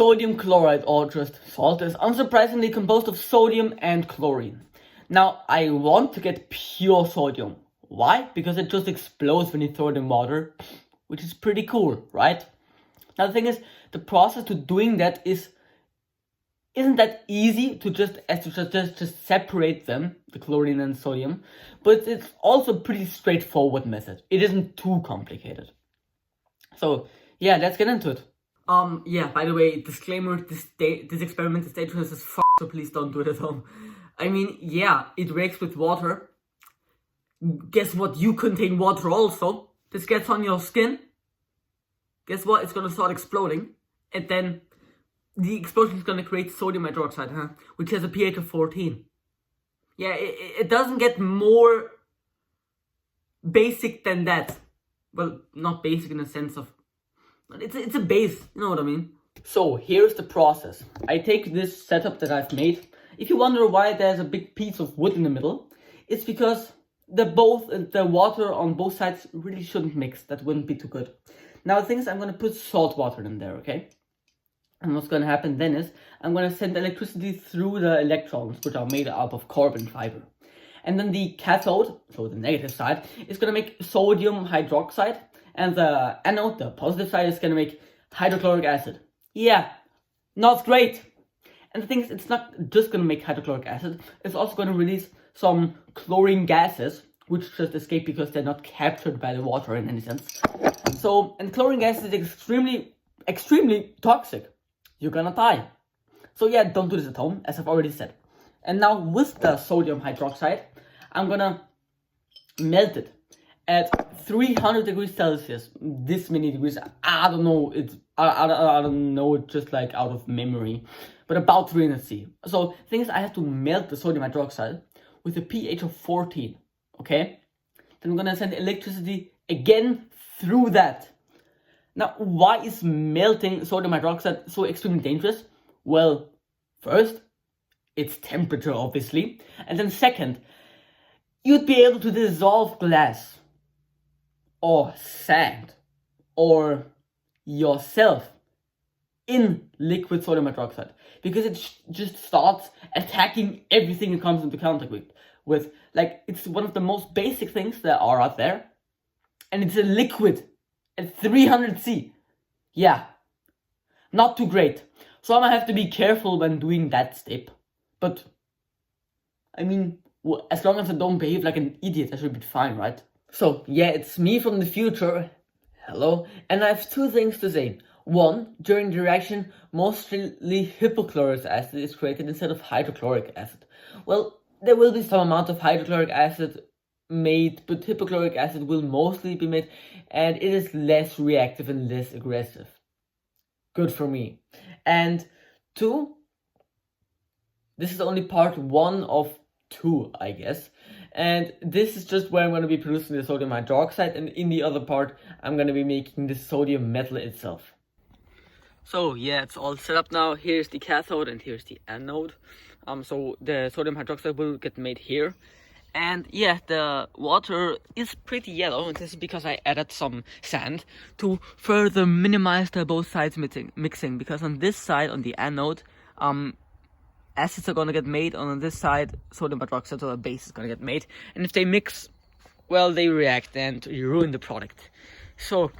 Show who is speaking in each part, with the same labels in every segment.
Speaker 1: sodium chloride, or just salt, is unsurprisingly composed of sodium and chlorine. Now, I want to get pure sodium. Why? Because it just explodes when you throw it in water, which is pretty cool, right? Now, the thing is, the process to doing that isn't that easy to just separate them, the chlorine and sodium, but it's also a pretty straightforward method. It isn't too complicated. So yeah, let's get into it. Yeah, by the way, disclaimer, this experiment is dangerous as fuck, so please don't do it at home. I mean, yeah, it reacts with water. Guess what? You contain water also. This gets on your skin. Guess what? It's gonna start exploding. And then the explosion is gonna create sodium hydroxide, which has a pH of 14. Yeah, it doesn't get more basic than that. Well, not basic in the sense of... It's a base, you know what I mean? So, here's the process. I take this setup that I've made. If you wonder why there's a big piece of wood in the middle, it's because the water on both sides really shouldn't mix. That wouldn't be too good. Now, the thing is, I'm going to put salt water in there, okay? And what's going to happen then is, I'm going to send electricity through the electrons, which are made up of carbon fiber. And then the cathode, so the negative side, is going to make sodium hydroxide. And the anode, the positive side, is going to make hydrochloric acid. Yeah, not great. And the thing is, it's not just going to make hydrochloric acid. It's also going to release some chlorine gases, which just escape because they're not captured by the water in any sense. So, and chlorine gas is extremely toxic. You're gonna die. So yeah, don't do this at home, as I've already said. And now with the sodium hydroxide, I'm gonna melt it at 300 degrees Celsius. This many degrees, I don't know. I don't know it just like out of memory, but about 300 C. So the thing is, I have to melt the sodium hydroxide with a pH of 14. Okay, then I'm gonna send electricity again through that. Now, why is melting sodium hydroxide so extremely dangerous? Well, first, it's temperature, obviously. And then second, you'd be able to dissolve glass or sand or yourself in liquid sodium hydroxide, because it just starts attacking everything it comes into contact with. Like, it's one of the most basic things that are out there, and it's a liquid at 300 C. Yeah, not too great. So I'm gonna have to be careful when doing that step. But, I mean, as long as I don't behave like an idiot, I should be fine, right? So, yeah, it's me from the future. Hello. And I have two things to say. One, during the reaction, mostly hypochlorous acid is created instead of hydrochloric acid. Well, there will be some amount of hydrochloric acid made, but hypochloric acid will mostly be made, and it is less reactive and less aggressive. Good for me. And two, this is only part 1 of 2, I guess. And this is just where I'm going to be producing the sodium hydroxide, and in the other part, I'm going to be making the sodium metal itself. So yeah, it's all set up now. Here's the cathode and here's the anode. So the sodium hydroxide will get made here. And yeah, the water is pretty yellow, and this is because I added some sand to further minimize the both sides mixing. Because on this side, on the anode, acids are gonna get made, and on this side, sodium hydroxide, so a base is gonna get made. And if they mix, well, they react and you ruin the product. So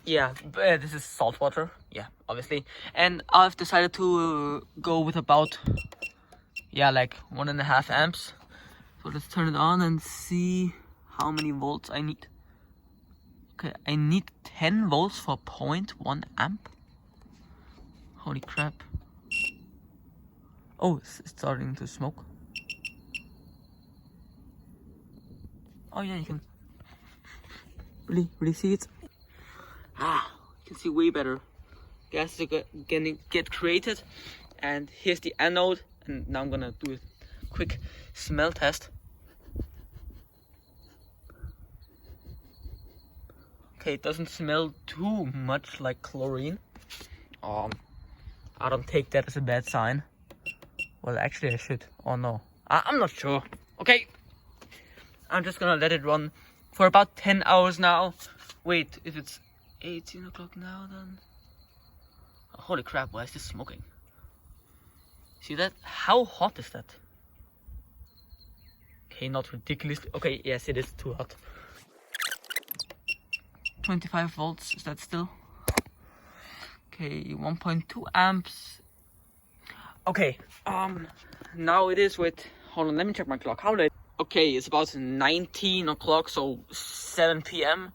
Speaker 1: yeah, this is salt water, yeah, obviously. And I've decided to go with about, yeah, like 1.5 amps. So let's turn it on and see how many volts I need. Okay, I need 10 volts for 0.1 amp. Holy crap. Oh, it's starting to smoke. Oh yeah, you can really see it. Ah, you can see way better. Gases are gonna get created. And here's the anode. And now I'm gonna do a quick smell test. Okay, it doesn't smell too much like chlorine. I don't take that as a bad sign. Well, actually I should. Oh no, I'm not sure. Okay, I'm just gonna let it run for about 10 hours now. Wait, if it's 18 o'clock now, then Holy crap, why is this smoking? See that? How hot is that? Okay, not ridiculously. Okay, yes, it is too hot. 25 volts, is that still? Okay, 1.2 amps. Okay, now it is with, hold on, let me check my clock. How late? Okay, it's about 19 o'clock, so 7 p.m.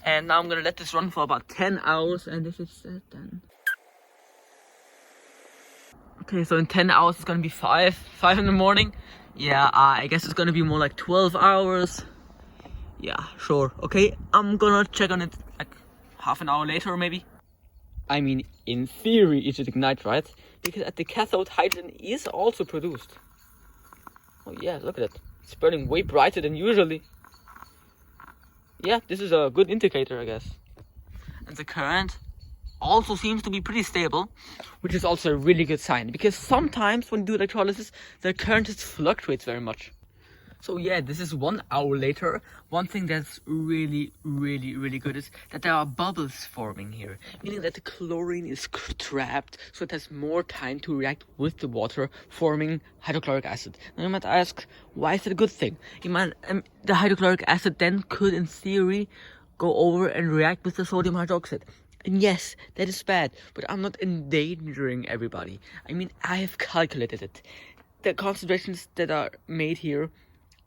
Speaker 1: And now I'm gonna let this run for about 10 hours, and if it's then... Okay, so in 10 hours it's gonna be 5 in the morning. Yeah, I guess it's gonna be more like 12 hours. Yeah, sure. Okay, I'm gonna check on it like half an hour later maybe. I mean, in theory it should ignite, right? Because at the cathode, hydrogen is also produced. Oh yeah, look at it. It's burning way brighter than usually. Yeah, this is a good indicator, I guess. And the current also seems to be pretty stable, which is also a really good sign. Because sometimes when you do electrolysis, the current just fluctuates very much. So yeah, this is 1 hour later. One thing that's really good is that there are bubbles forming here, meaning that the chlorine is trapped, so it has more time to react with the water, forming hydrochloric acid. Now you might ask, why is it a good thing? You might, the hydrochloric acid then could, in theory, go over and react with the sodium hydroxide. And yes, that is bad, but I'm not endangering everybody. I mean, I have calculated it. The concentrations that are made here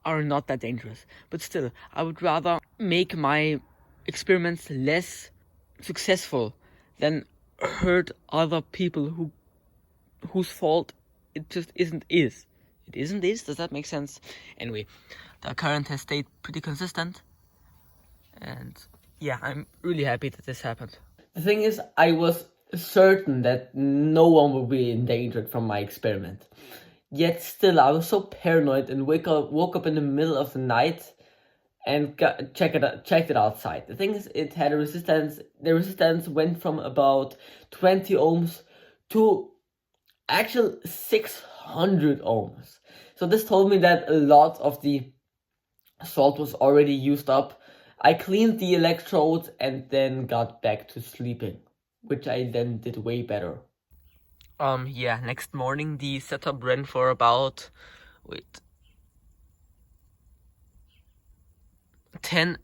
Speaker 1: are not that dangerous, but still, I would rather make my experiments less successful than hurt other people whose fault it just isn't is. It isn't is? Does that make sense? Anyway, the current has stayed pretty consistent, and yeah, I'm really happy that this happened. The thing is, I was certain that no one would be endangered from my experiment. Yet still, I was so paranoid and woke up in the middle of the night and checked it outside. The thing is, it had a resistance. The resistance went from about 20 ohms to actual 600 ohms. So this told me that a lot of the salt was already used up. I cleaned the electrodes and then got back to sleeping, which I then did way better. Yeah, next morning the setup ran for about, 15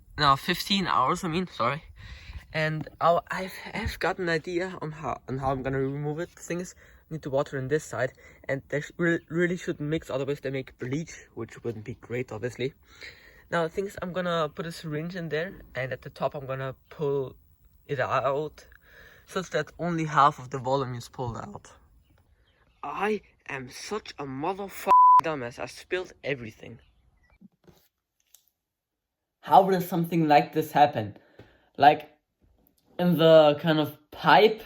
Speaker 1: hours, sorry. And I've got an idea on how I'm gonna remove it. The thing is, I need to water on this side, and they really shouldn't mix, otherwise they make bleach, which wouldn't be great, obviously. Now the thing is, I'm gonna put a syringe in there, and at the top I'm gonna pull it out, such that only half of the volume is pulled out. I am such a motherfucking dumbass. I spilled everything. How does something like this happen? Like, in the kind of pipe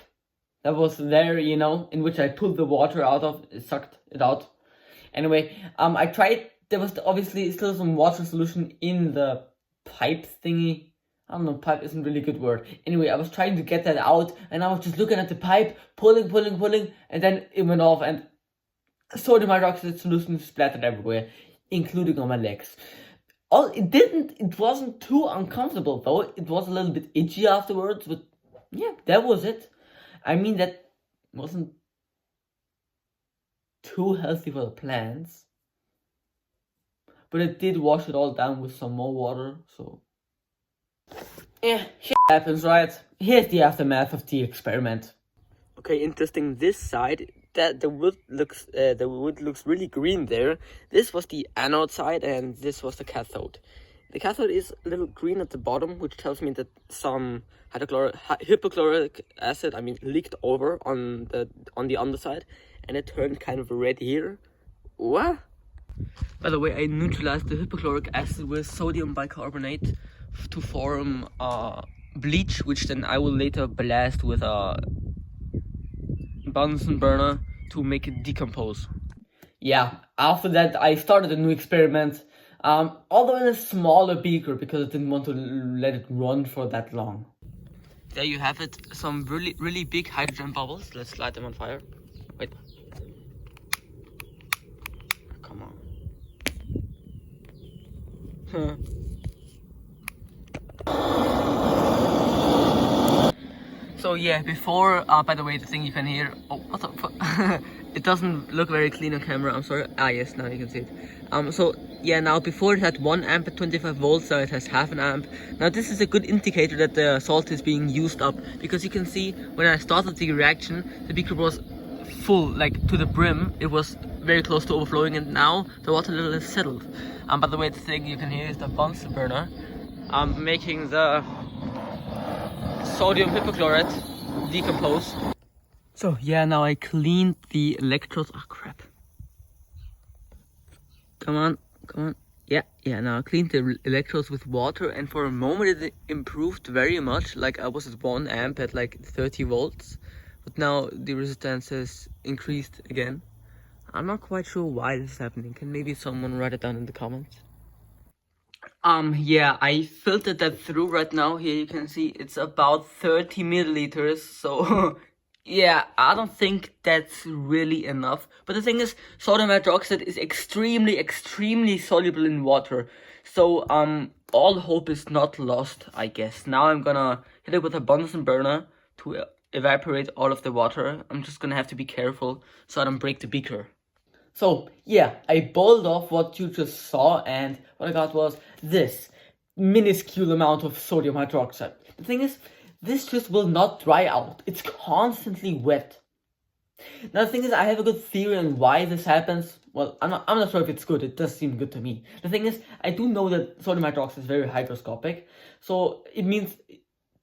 Speaker 1: that was there, in which I pulled the water out of, it sucked it out. Anyway, I tried, there was obviously still some water solution in the pipe thingy. I don't know, pipe isn't really a good word. Anyway, I was trying to get that out, and I was just looking at the pipe, pulling, and then it went off, and sodium hydroxide solution splattered everywhere, including on my legs. It wasn't too uncomfortable though. It was a little bit itchy afterwards, but yeah, that was it. I mean, that wasn't too healthy for the plants, but it did wash it all down with some more water, so yeah, shit happens, right? Here's the aftermath of the experiment. Okay, interesting. This side, the wood looks really green there. This was the anode side, and this was the cathode. The cathode is a little green at the bottom, which tells me that some hypochloric acid, leaked over on the underside, and it turned kind of red here. What? By the way, I neutralized the hypochloric acid with sodium bicarbonate to form bleach, which then I will later blast with a Bunsen burner to make it decompose. Yeah, after that I started a new experiment, although in a smaller beaker because I didn't want to let it run for that long. There you have it, some really big hydrogen bubbles. Let's light them on fire. Wait. Come on. So So yeah, before, by the way, the thing you can hear, oh, what the fuck? It doesn't look very clean on camera, I'm sorry. Ah, yes, now you can see it. So yeah, now before it had 1 amp at 25 volts, now it has half an amp. Now this is a good indicator that the salt is being used up, because you can see when I started the reaction, the beaker was full, like to the brim. It was very close to overflowing, and now the water level is settled. By the way, the thing you can hear is the Bunsen burner. I'm making the sodium hypochlorite decompose. So yeah, now I cleaned the electrodes. Oh crap. Come on. Yeah, now I cleaned the electrodes with water, and for a moment it improved very much. Like I was at 1 amp at like 30 volts. But now the resistance has increased again. I'm not quite sure why this is happening. Can maybe someone write it down in the comments? Yeah, I filtered that through right now. Here you can see it's about 30 milliliters. So yeah, I don't think that's really enough. But the thing is, sodium hydroxide is extremely soluble in water. So all hope is not lost, I guess. Now I'm gonna hit it with a Bunsen burner to evaporate all of the water. I'm just gonna have to be careful so I don't break the beaker. So yeah, I boiled off what you just saw, and what I got was this minuscule amount of sodium hydroxide. The thing is, this just will not dry out. It's constantly wet. Now the thing is, I have a good theory on why this happens. Well, I'm not sure if it's good. It does seem good to me. The thing is, I do know that sodium hydroxide is very hygroscopic, so it means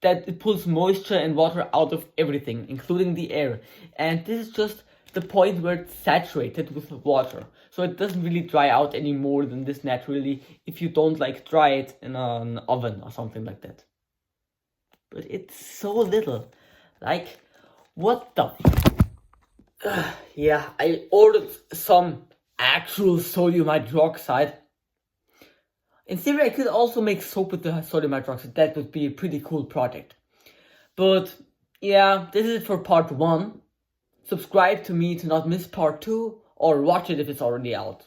Speaker 1: that it pulls moisture and water out of everything, including the air. And this is just the point where it's saturated with water. So it doesn't really dry out any more than this naturally if you don't like dry it in an oven or something like that. But it's so little. Like, what the... yeah, I ordered some actual sodium hydroxide. In theory, I could also make soap with the sodium hydroxide. That would be a pretty cool project. But yeah, this is it for part 1. Subscribe to me to not miss part 2, or watch it if it's already out.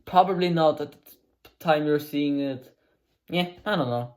Speaker 1: Probably not at the time you're seeing it. Yeah, I don't know.